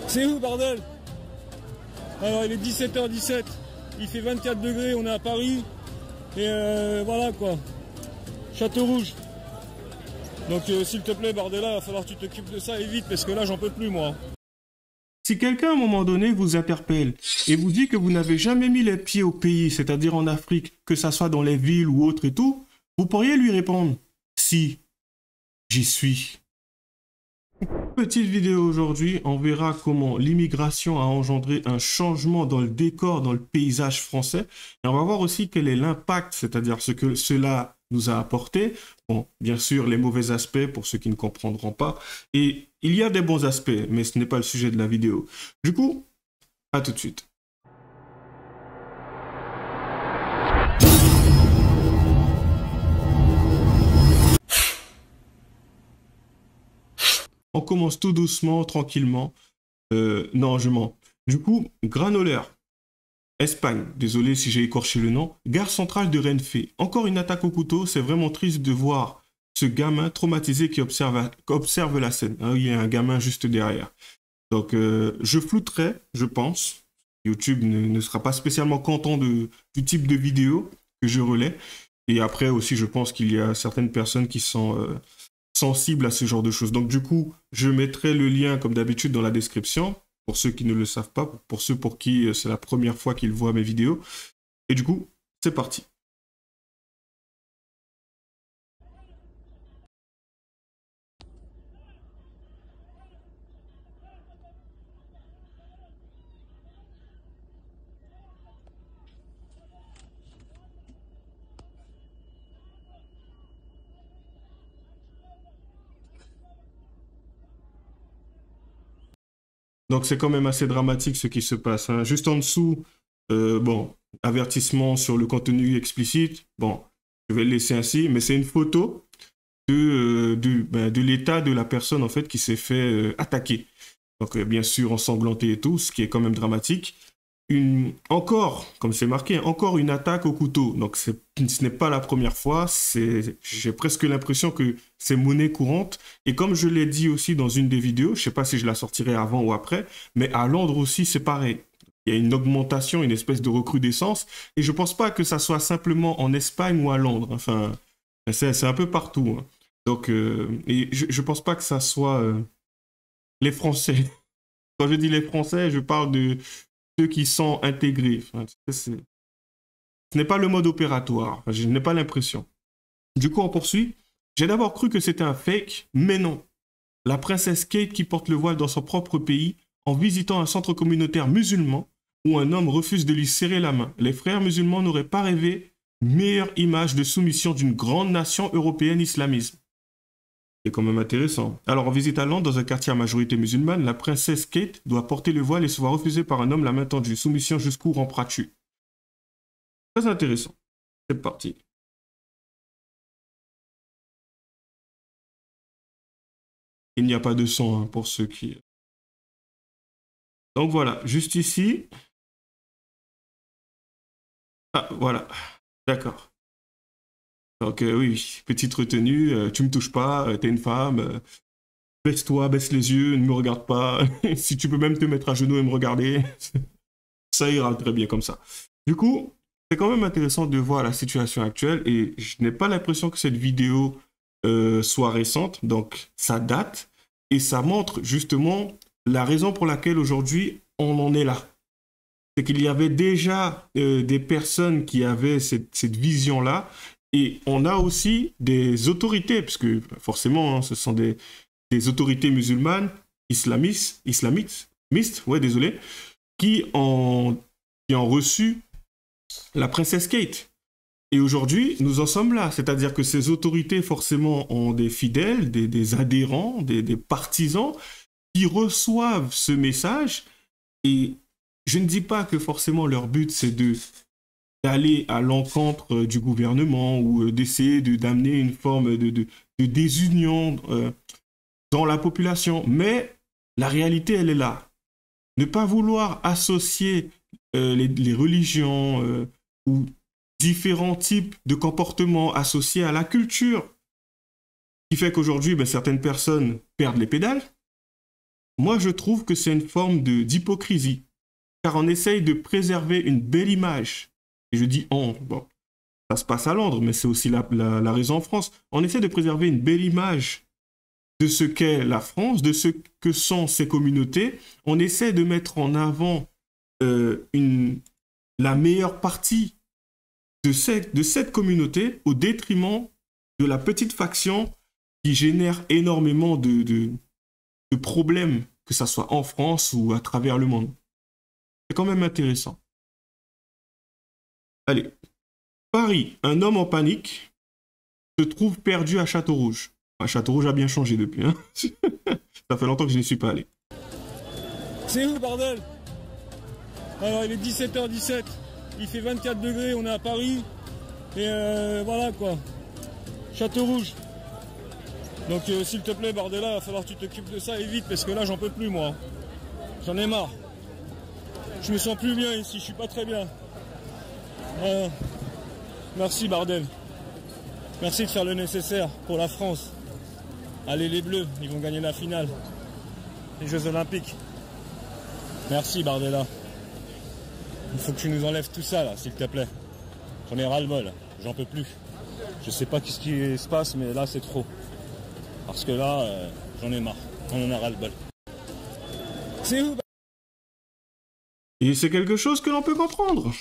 C'est où, bordel? Alors, il est 17h17. Il fait 24 degrés, on est à Paris. Et voilà, quoi. Château Rouge. Donc, s'il te plaît, Bardella, il va falloir que tu t'occupes de ça et vite, parce que là, j'en peux plus, moi. Si quelqu'un à un moment donné vous interpelle et vous dit que vous n'avez jamais mis les pieds au pays, c'est-à-dire en Afrique, que ça soit dans les villes ou autre et tout, vous pourriez lui répondre « Si, j'y suis ». Petite vidéo aujourd'hui, on verra comment l'immigration a engendré un changement dans le décor, dans le paysage français. Et on va voir aussi quel est l'impact, c'est-à-dire ce que cela nous a apporté. Bon, bien sûr, les mauvais aspects pour ceux qui ne comprendront pas. Et il y a des bons aspects, mais ce n'est pas le sujet de la vidéo. Du coup, à tout de suite. On commence tout doucement, tranquillement. Non, je mens. Du coup, Granollers, Espagne, désolé si j'ai écorché le nom, gare centrale de Rennes-Fay. Encore une attaque au couteau, c'est vraiment triste de voir ce gamin traumatisé qui observe la scène. Il y a un gamin juste derrière. Donc, je flouterai, je pense. YouTube ne sera pas spécialement content du type de vidéo que je relais. Et après aussi, je pense qu'il y a certaines personnes qui sont sensibles à ce genre de choses. Donc, du coup, je mettrai le lien, comme d'habitude, dans la description. Pour ceux qui ne le savent pas, pour ceux pour qui c'est la première fois qu'ils voient mes vidéos. Et du coup, c'est parti. Donc, c'est quand même assez dramatique ce qui se passe, hein. Juste en dessous, bon, avertissement sur le contenu explicite. Bon, je vais le laisser ainsi, mais c'est une photo de l'état de la personne, en fait, qui s'est fait attaquer. Donc, bien sûr, ensanglanté et tout, ce qui est quand même dramatique. Encore, comme c'est marqué, encore une attaque au couteau. Donc, ce n'est pas la première fois. J'ai presque l'impression que c'est monnaie courante. Et comme je l'ai dit aussi dans une des vidéos, je ne sais pas si je la sortirai avant ou après, mais à Londres aussi, c'est pareil. Il y a une augmentation, une espèce de recrudescence. Et je ne pense pas que ça soit simplement en Espagne ou à Londres. Enfin, c'est un peu partout, hein. Donc, et je ne pense pas que ça soit les Français. Quand je dis les Français, je parle de ceux qui sont intégrés. Enfin, ce n'est pas le mode opératoire. Enfin, je n'ai pas l'impression. Du coup, on poursuit. J'ai d'abord cru que c'était un fake, mais non. La princesse Kate qui porte le voile dans son propre pays en visitant un centre communautaire musulman où un homme refuse de lui serrer la main. Les frères musulmans n'auraient pas rêvé meilleure image de soumission d'une grande nation européenne islamisme. C'est quand même intéressant. Alors, en visite à Londres, dans un quartier à majorité musulmane, la princesse Kate doit porter le voile et se voit refuser par un homme la main tendue. Soumission jusqu'où ramperas-tu? Très intéressant. C'est parti. Il n'y a pas de son, hein, pour ceux qui... Donc voilà, juste ici. Ah, voilà. D'accord. Donc oui, petite retenue, tu me touches pas, t'es une femme, baisse-toi, baisse les yeux, ne me regarde pas. Si tu peux même te mettre à genoux et me regarder, ça ira très bien comme ça. Du coup, c'est quand même intéressant de voir la situation actuelle et je n'ai pas l'impression que cette vidéo soit récente, donc ça date et ça montre justement la raison pour laquelle aujourd'hui on en est là. C'est qu'il y avait déjà des personnes qui avaient cette vision-là et on a aussi des autorités, parce que forcément, hein, ce sont des autorités musulmanes, islamistes, ouais, désolé, qui ont reçu la princesse Kate. Et aujourd'hui, nous en sommes là. C'est-à-dire que ces autorités, forcément, ont des fidèles, des adhérents, des partisans qui reçoivent ce message. Et je ne dis pas que forcément leur but, c'est d'aller à l'encontre du gouvernement ou d'essayer d'amener une forme de désunion dans la population. Mais la réalité, elle est là. Ne pas vouloir associer les religions ou différents types de comportements associés à la culture, qui fait qu'aujourd'hui, certaines personnes perdent les pédales, moi je trouve que c'est une forme d'hypocrisie, car on essaye de préserver une belle image. Et je dis on, bon, ça se passe à Londres, mais c'est aussi la raison en France. On essaie de préserver une belle image de ce qu'est la France, de ce que sont ces communautés. On essaie de mettre en avant la meilleure partie de cette communauté au détriment de la petite faction qui génère énormément de problèmes, que ce soit en France ou à travers le monde. C'est quand même intéressant. Allez. Paris, un homme en panique se trouve perdu à Châteaurouge. Châteaurouge a bien changé depuis. Hein. Ça fait longtemps que je n'y suis pas allé. C'est où, bordel? Alors, il est 17h17. Il fait 24 degrés, on est à Paris. Et voilà, quoi. Châteaurouge. Donc, s'il te plaît, Bardella, il va falloir que tu t'occupes de ça et vite, parce que là, j'en peux plus, moi. J'en ai marre. Je me sens plus bien ici, je suis pas très bien. Merci, Bardel. Merci de faire le nécessaire pour la France. Allez, les Bleus, ils vont gagner la finale. Les Jeux Olympiques. Merci, Bardella. Il faut que tu nous enlèves tout ça, là, s'il te plaît. J'en ai ras-le-bol, j'en peux plus. Je sais pas ce qui se passe, mais là, c'est trop. Parce que là, j'en ai marre. On en a ras-le-bol. C'est où? Et c'est quelque chose que l'on peut comprendre.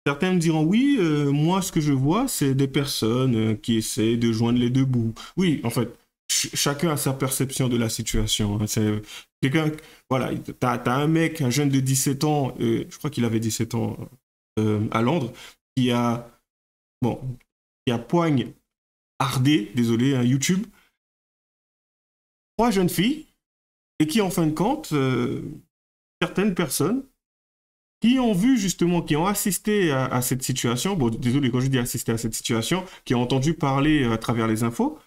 Certains me diront, oui, moi, ce que je vois, c'est des personnes qui essaient de joindre les deux bouts. Oui, en fait, chacun a sa perception de la situation. Hein. C'est quelqu'un, voilà, t'as un mec, un jeune de 17 ans, je crois qu'il avait 17 ans à Londres, qui a poignardé, désolé, un YouTube, 3 jeunes filles, et qui, en fin de compte, certaines personnes qui ont vu justement, qui ont assisté à cette situation, bon, désolé quand je dis assister à cette situation, qui ont entendu parler à travers les infos,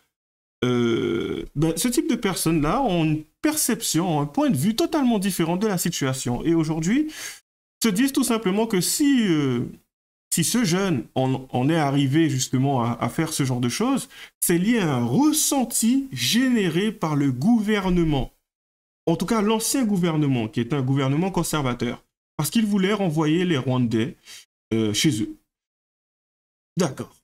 ce type de personnes-là ont une perception, un point de vue totalement différent de la situation. Et aujourd'hui, se disent tout simplement que si ce jeune en est arrivé justement à faire ce genre de choses, c'est lié à un ressenti généré par le gouvernement. En tout cas, l'ancien gouvernement, qui est un gouvernement conservateur. Parce qu'ils voulaient renvoyer les Rwandais chez eux. D'accord.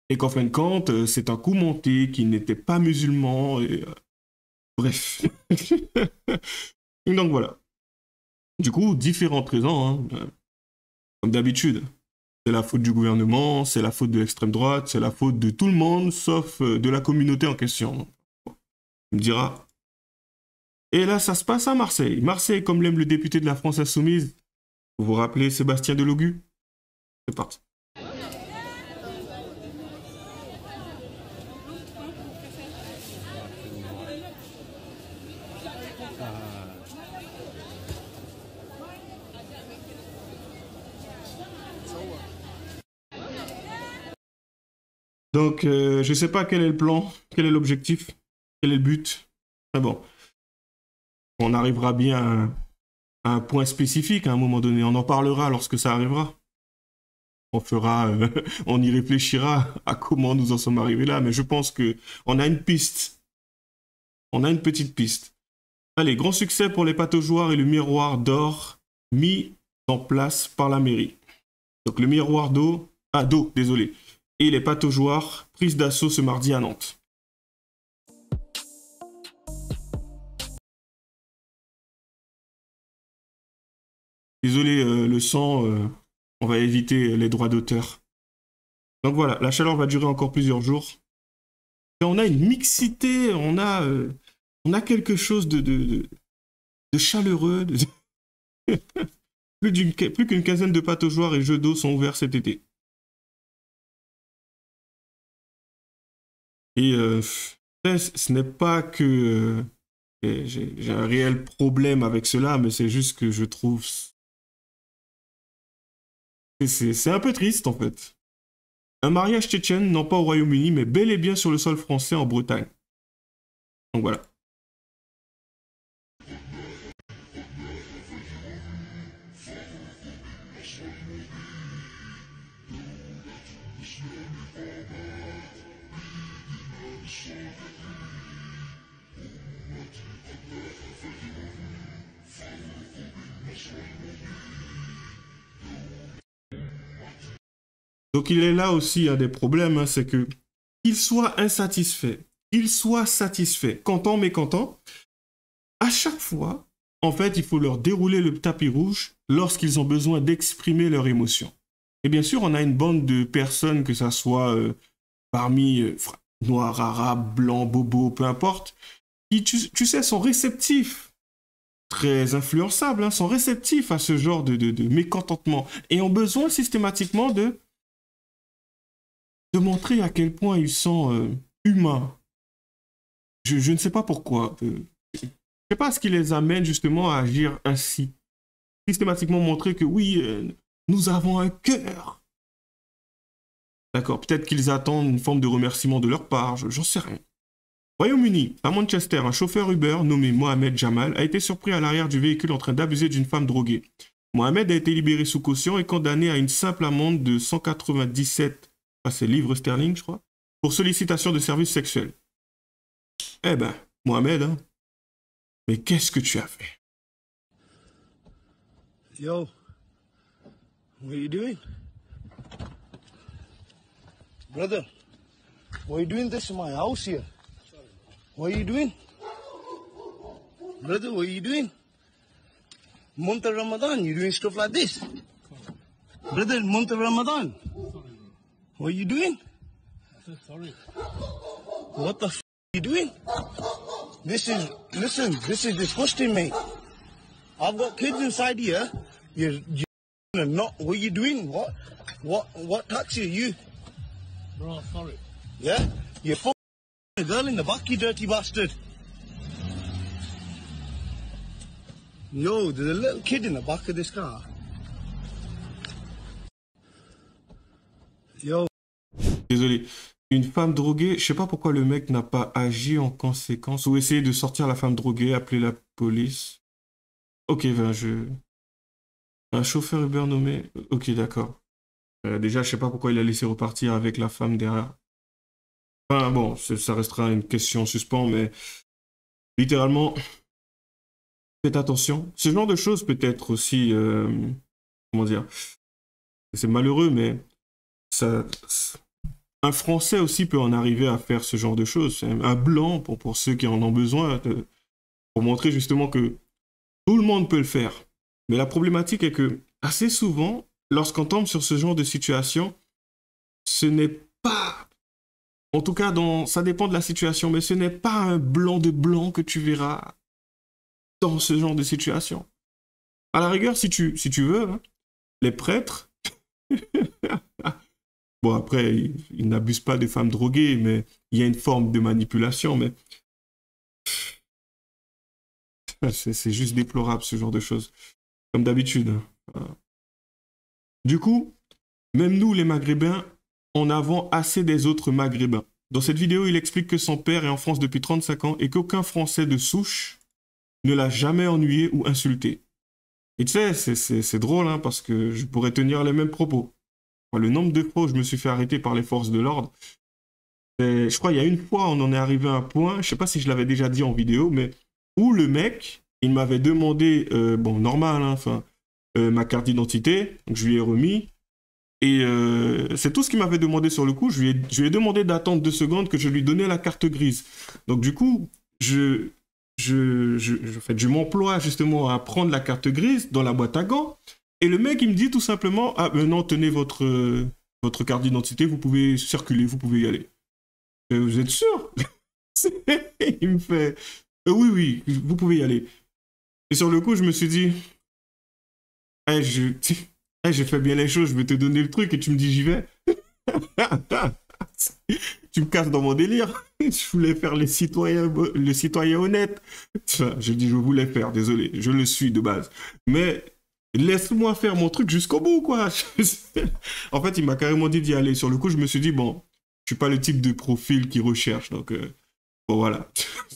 Et qu'en fin de compte, c'est un coup monté, qu'ils n'étaient pas musulmans. Bref. Donc voilà. Du coup, différentes raisons. Hein. Comme d'habitude. C'est la faute du gouvernement, c'est la faute de l'extrême droite, c'est la faute de tout le monde, sauf de la communauté en question. Bon, tu me diras. Et là, ça se passe à Marseille. Marseille, comme l'aime le député de la France Insoumise, vous vous rappelez Sébastien Delogu? C'est parti. Donc, je ne sais pas quel est le plan, quel est l'objectif, quel est le but. Mais bon, on arrivera bien à un point spécifique à un moment donné. On en parlera lorsque ça arrivera. On y réfléchira à comment nous en sommes arrivés là, mais je pense que on a une piste. On a une petite piste. Allez, grand succès pour les pataugeoires et le miroir d'or mis en place par la mairie. Donc le miroir d'eau, désolé, et les pataugeoires prises d'assaut ce mardi à Nantes. Désolé, le son, on va éviter les droits d'auteur. Donc voilà, la chaleur va durer encore plusieurs jours. Et on a une mixité, on a quelque chose de chaleureux. Plus qu'une quinzaine de pataugeoires et jeux d'eau sont ouverts cet été. Et ce n'est pas que j'ai un réel problème avec cela, mais c'est juste que je trouve... C'est un peu triste, en fait. Un mariage tchétchène, non pas au Royaume-Uni, mais bel et bien sur le sol français en Bretagne. Donc voilà. Donc il est là aussi un des problèmes, hein, c'est que qu'il soit insatisfait, qu'il soit satisfait, content, mécontent, à chaque fois, en fait, il faut leur dérouler le tapis rouge lorsqu'ils ont besoin d'exprimer leurs émotions. Et bien sûr, on a une bande de personnes, que ça soit parmi noirs, arabes, blancs, bobos, peu importe, qui, tu sais, sont réceptifs, très influençables, hein, sont réceptifs à ce genre de mécontentement et ont besoin systématiquement de montrer à quel point ils sont humains. Je ne sais pas pourquoi. Je ne sais pas ce qui les amène justement à agir ainsi. Systématiquement montrer que oui, nous avons un cœur. D'accord, peut-être qu'ils attendent une forme de remerciement de leur part, j'en sais rien. Royaume-Uni, à Manchester, un chauffeur Uber nommé Mohamed Jamal a été surpris à l'arrière du véhicule en train d'abuser d'une femme droguée. Mohamed a été libéré sous caution et condamné à une simple amende de 197 livres sterling, je crois, pour sollicitation de services sexuels. Eh ben, Mohamed, hein, mais qu'est-ce que tu as fait? Yo, what are you doing? Brother, what are you doing this in my house here? What are you doing? Brother, what are you doing? Month of Ramadan, you doing stuff like this? Brother, month of Ramadan. What are you doing? Sorry. What the f are you doing? Listen, this is disgusting, mate. I've got kids inside here. You're not, what are you doing? What taxi are you? Bro, sorry. Yeah? You're fucking a girl in the back, you dirty bastard. Yo, there's a little kid in the back of this car. Yo. Désolé. Une femme droguée, je sais pas pourquoi le mec n'a pas agi en conséquence ou essayé de sortir la femme droguée, appeler la police. Ok, ben un chauffeur Uber nommé. Ok, d'accord. Déjà, je sais pas pourquoi il a laissé repartir avec la femme derrière. Enfin bon, ça restera une question en suspens, mais littéralement, faites attention. Ce genre de choses peut être aussi, comment dire, c'est malheureux, mais un Français aussi peut en arriver à faire ce genre de choses. Un blanc, pour ceux qui en ont besoin, pour montrer justement que tout le monde peut le faire. Mais la problématique est que, assez souvent, lorsqu'on tombe sur ce genre de situation, ce n'est pas, en tout cas, ça dépend de la situation, mais ce n'est pas un blanc de blanc que tu verras dans ce genre de situation. À la rigueur, si tu veux, hein, les prêtres, bon après, ils n'abusent pas des femmes droguées, mais il y a une forme de manipulation, mais c'est juste déplorable ce genre de choses, comme d'habitude. Du coup, même nous les Maghrébins, en avons assez des autres Maghrébins. Dans cette vidéo, il explique que son père est en France depuis 35 ans et qu'aucun Français de souche ne l'a jamais ennuyé ou insulté. Et tu sais, c'est drôle, hein, parce que je pourrais tenir les mêmes propos. Le nombre de fois où je me suis fait arrêter par les forces de l'ordre, je crois qu'il y a une fois, on en est arrivé à un point, je ne sais pas si je l'avais déjà dit en vidéo, mais où le mec, il m'avait demandé, bon, normal, hein, enfin, ma carte d'identité, donc je lui ai remis, et c'est tout ce qu'il m'avait demandé sur le coup. Je lui ai demandé d'attendre 2 secondes que je lui donnais la carte grise. Donc du coup, je m'emploie justement à prendre la carte grise dans la boîte à gants. Et le mec, il me dit tout simplement, ah ben non, tenez votre carte d'identité, vous pouvez circuler, vous pouvez y aller. Vous êtes sûr? Il me fait, oui, vous pouvez y aller. Et sur le coup, je me suis dit, j'ai fait bien les choses, je vais te donner le truc et tu me dis j'y vais. Tu me casses dans mon délire. Je voulais faire le citoyen honnête. Je dis je voulais faire, désolé, je le suis de base. Mais laisse-moi faire mon truc jusqu'au bout, quoi. En fait, il m'a carrément dit d'y aller. Sur le coup, je me suis dit, bon, je suis pas le type de profil qu'il recherche. Donc, bon, voilà.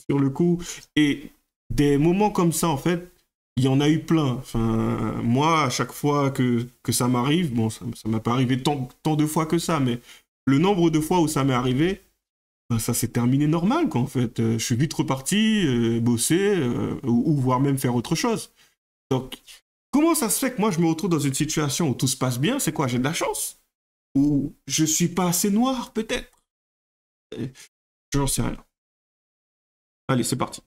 Sur le coup. Et des moments comme ça, en fait, il y en a eu plein. Enfin, moi, à chaque fois que ça m'arrive, bon, ça m'a pas arrivé tant de fois que ça, mais le nombre de fois où ça m'est arrivé, ben, ça s'est terminé normal, quoi, en fait. Je suis vite reparti, bosser, ou voire même faire autre chose. Donc, comment ça se fait que moi, je me retrouve dans une situation où tout se passe bien? C'est quoi? J'ai de la chance? Ou je suis pas assez noir, peut-être. J'en sais rien. Allez, c'est parti.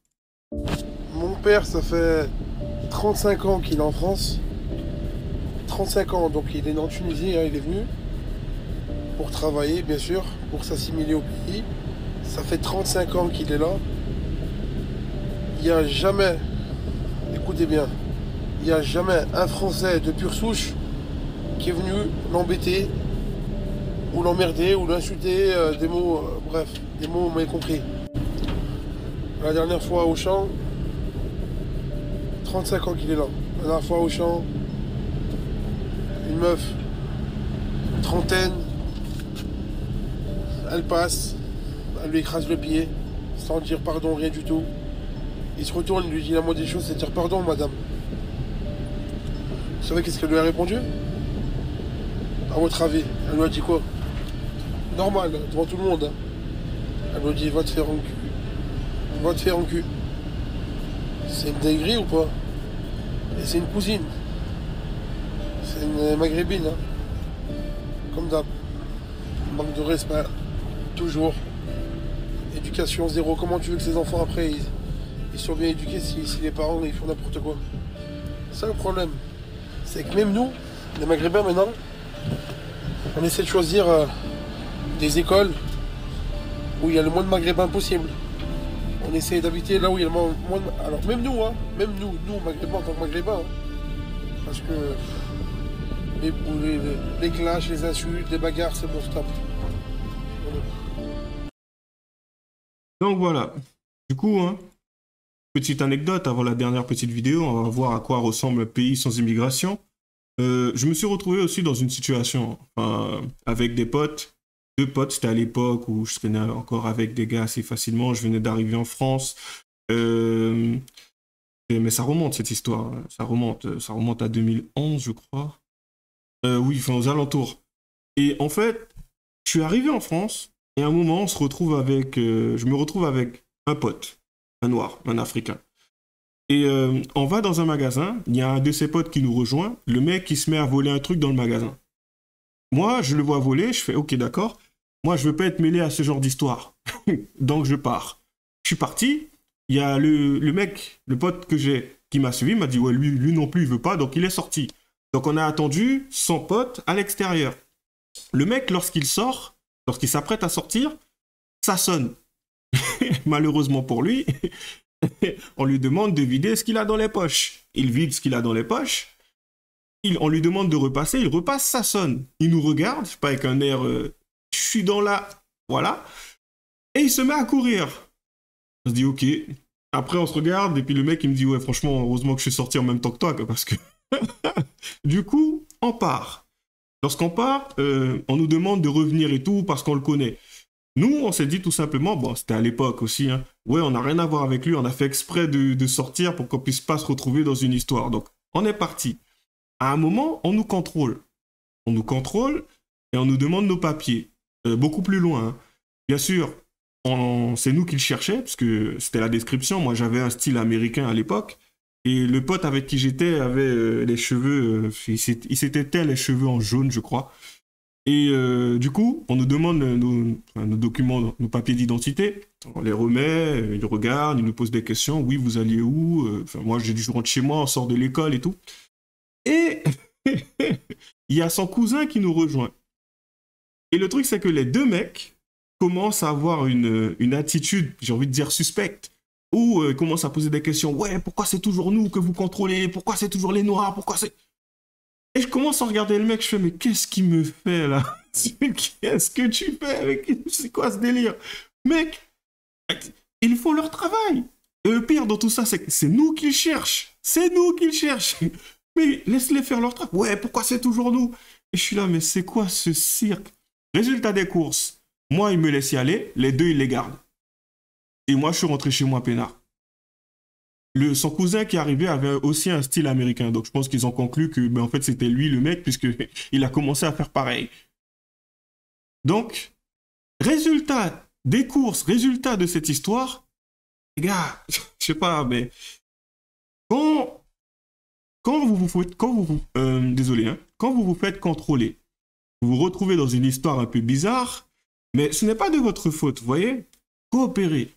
Mon père, ça fait 35 ans qu'il est en France. 35 ans, donc il est né en Tunisie, hein, il est venu pour travailler, bien sûr, pour s'assimiler au pays. Ça fait 35 ans qu'il est là. Il n'y a jamais, écoutez bien, il n'y a jamais un Français de pure souche qui est venu l'embêter, ou l'emmerder, ou l'insulter, des mots, bref, des mots, vous m'avez compris. La dernière fois au champ, 35 ans qu'il est là. La dernière fois au champ, une meuf, trentaine, elle passe, elle lui écrase le pied, sans dire pardon, rien du tout. Il se retourne, il lui dit la moindre des choses, c'est dire pardon, madame. Vous savez qu'est-ce qu'elle lui a répondu? À votre avis, elle lui a dit quoi? Normal, devant tout le monde. Hein. Elle lui a dit va te faire en cul. Va te faire en cul. C'est une dinguerie ou pas? Et c'est une cousine. C'est une maghrébine. Hein. Comme d'hab. Manque de respect. Toujours. Éducation zéro. Comment tu veux que ces enfants après ils soient bien éduqués si les parents ils font n'importe quoi? C'est ça le problème. C'est que même nous, les maghrébins maintenant, on essaie de choisir des écoles où il y a le moins de maghrébins possible. On essaie d'habiter là où il y a le moins de... Alors même nous, hein, même nous maghrébins en tant que maghrébins, hein, parce que les clashs, les insultes, les bagarres, c'est bon, stop. Donc voilà. Du coup, hein, petite anecdote avant la dernière petite vidéo, on va voir à quoi ressemble un pays sans immigration. Je me suis retrouvé aussi dans une situation avec des potes. Deux potes, c'était à l'époque où je traînais encore avec des gars assez facilement. Je venais d'arriver en France. Mais ça remonte cette histoire. Hein. Ça remonte à 2011, je crois. Oui, enfin aux alentours. Et en fait, je suis arrivé en France et à un moment, je me retrouve avec un pote, un noir, un africain. Et on va dans un magasin, il y a un de ses potes qui nous rejoint, le mec il se met à voler un truc dans le magasin. Moi, je le vois voler, je fais ok d'accord, moi je veux pas être mêlé à ce genre d'histoire. Donc je pars. Je suis parti, il y a le mec, le pote que j'ai, qui m'a suivi, m'a dit ouais lui non plus il veut pas, donc il est sorti. Donc on a attendu son pote à l'extérieur. Le mec lorsqu'il s'apprête à sortir, ça sonne. Malheureusement pour lui, on lui demande de vider ce qu'il a dans les poches. Il vide ce qu'il a dans les poches. On lui demande de repasser. Il repasse, ça sonne. Il nous regarde, je sais pas, avec un air je suis dans la... Voilà. Et il se met à courir. On se dit ok. Après on se regarde et puis le mec il me dit ouais franchement heureusement que je suis sorti en même temps que toi parce que... Du coup, on part. Lorsqu'on part, on nous demande de revenir et tout parce qu'on le connaît. Nous, on s'est dit tout simplement, bon, c'était à l'époque aussi, hein, ouais, on n'a rien à voir avec lui, on a fait exprès de sortir pour qu'on puisse pas se retrouver dans une histoire. Donc, on est parti. À un moment, on nous contrôle. On nous contrôle et on nous demande nos papiers. Beaucoup plus loin. Hein. Bien sûr, c'est nous qui le cherchions, parce que c'était la description. Moi, j'avais un style américain à l'époque. Et le pote avec qui j'étais avait les cheveux, il s'était teint les cheveux en jaune, je crois. Et du coup, on nous demande nos documents, nos papiers d'identité. On les remet, ils regardent, ils nous posent des questions. Oui, vous alliez où? Moi, j'ai dit, je rentre chez moi, on sort de l'école et tout. Et il y a son cousin qui nous rejoint. Et le truc, c'est que les deux mecs commencent à avoir une attitude, j'ai envie de dire, suspecte. Ou commencent à poser des questions. Ouais, pourquoi c'est toujours nous que vous contrôlez? Pourquoi c'est toujours les noirs? Pourquoi c'est... Et je commence à regarder le mec, je fais, mais qu'est-ce qu'il me fait là? Qu'est-ce que tu fais? C'est quoi ce délire? Mec, ils font leur travail. Et le pire dans tout ça, c'est que c'est nous qui le cherchent. C'est nous qui le cherchent. Mais laisse-les faire leur travail. Ouais, pourquoi c'est toujours nous? Et je suis là, mais c'est quoi ce cirque? Résultat des courses. Moi, ils me laissent y aller. Les deux, ils les gardent. Et moi, je suis rentré chez moi peinard. Son cousin qui arrivait avait aussi un style américain. Donc, je pense qu'ils ont conclu que, en fait, c'était lui le mec, puisqu'il a commencé à faire pareil. Donc, résultat des courses, résultat de cette histoire, les gars, je sais pas, mais quand vous vous faites contrôler, vous vous retrouvez dans une histoire un peu bizarre, mais ce n'est pas de votre faute, vous voyez? Coopérez.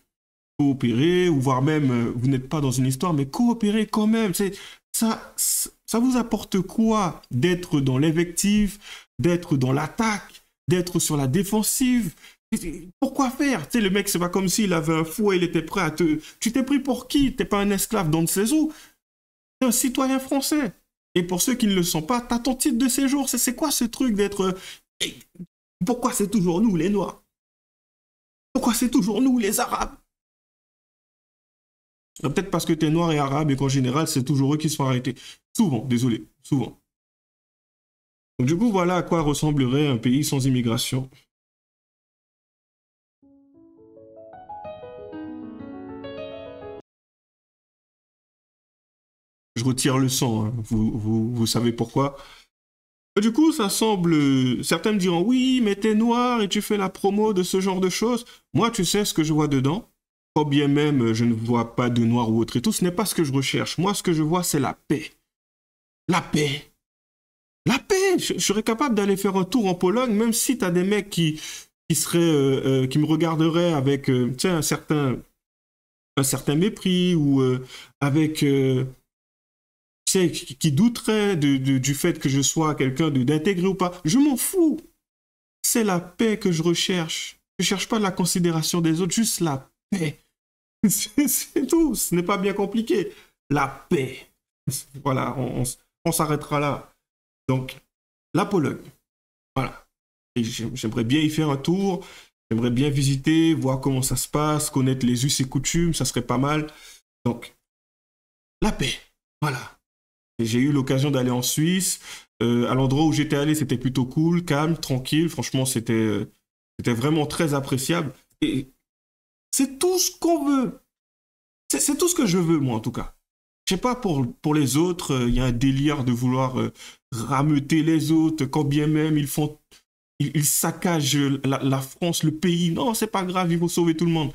Coopérer, ou voire même, vous n'êtes pas dans une histoire, mais coopérer quand même. Ça vous apporte quoi d'être dans l'invective, d'être dans l'attaque, d'être sur la défensive? Pourquoi faire? Tu sais, le mec, c'est pas comme s'il avait un fouet, il était prêt à te... Tu t'es pris pour qui? T'es pas un esclave dans de ses eaux. T'es un citoyen français. Et pour ceux qui ne le sont pas, t'as ton titre de séjour. C'est quoi ce truc d'être... Pourquoi c'est toujours nous, les Noirs? Pourquoi c'est toujours nous, les Arabes? Peut-être parce que tu es noir et arabe et qu'en général, c'est toujours eux qui sont arrêtés. Souvent, désolé, souvent. Donc du coup, voilà à quoi ressemblerait un pays sans immigration. Je retire le sang, hein. Vous savez pourquoi. Du coup, ça semble... Certains me diront, oui, mais t'es noir et tu fais la promo de ce genre de choses. Moi, tu sais ce que je vois dedans? Quand bien même je ne vois pas de noir ou autre et tout, ce n'est pas ce que je recherche. Moi, ce que je vois, c'est la paix. La paix. La paix. Je serais capable d'aller faire un tour en Pologne, même si tu as des mecs qui me regarderaient avec un certain mépris ou avec... tu sais, qui douteraient du fait que je sois quelqu'un d'intégré ou pas. Je m'en fous. C'est la paix que je recherche. Je ne cherche pas la considération des autres, juste la paix. C'est tout, ce n'est pas bien compliqué. La paix. Voilà, on s'arrêtera là. Donc, la Pologne. Voilà. Et j'aimerais bien y faire un tour. J'aimerais bien visiter, voir comment ça se passe, connaître les us et coutumes, ça serait pas mal. Donc, la paix. Voilà. J'ai eu l'occasion d'aller en Suisse. À l'endroit où j'étais allé, c'était plutôt cool, calme, tranquille. Franchement, c'était vraiment très appréciable. Et c'est tout ce qu'on veut. C'est tout ce que je veux, moi, en tout cas. Je sais pas, pour les autres, il y a un délire de vouloir rameuter les autres, quand bien même ils saccagent la France, le pays. Non, c'est pas grave, il faut sauver tout le monde.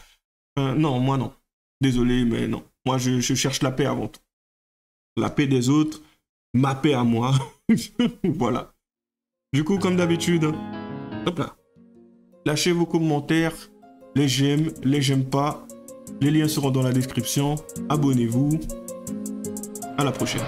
Non, moi, non. Désolé, mais non. Moi, je cherche la paix avant tout. La paix des autres, ma paix à moi. Voilà. Du coup, comme d'habitude, hop là. Lâchez vos commentaires. Les j'aime pas. Les liens seront dans la description. Abonnez-vous. À la prochaine.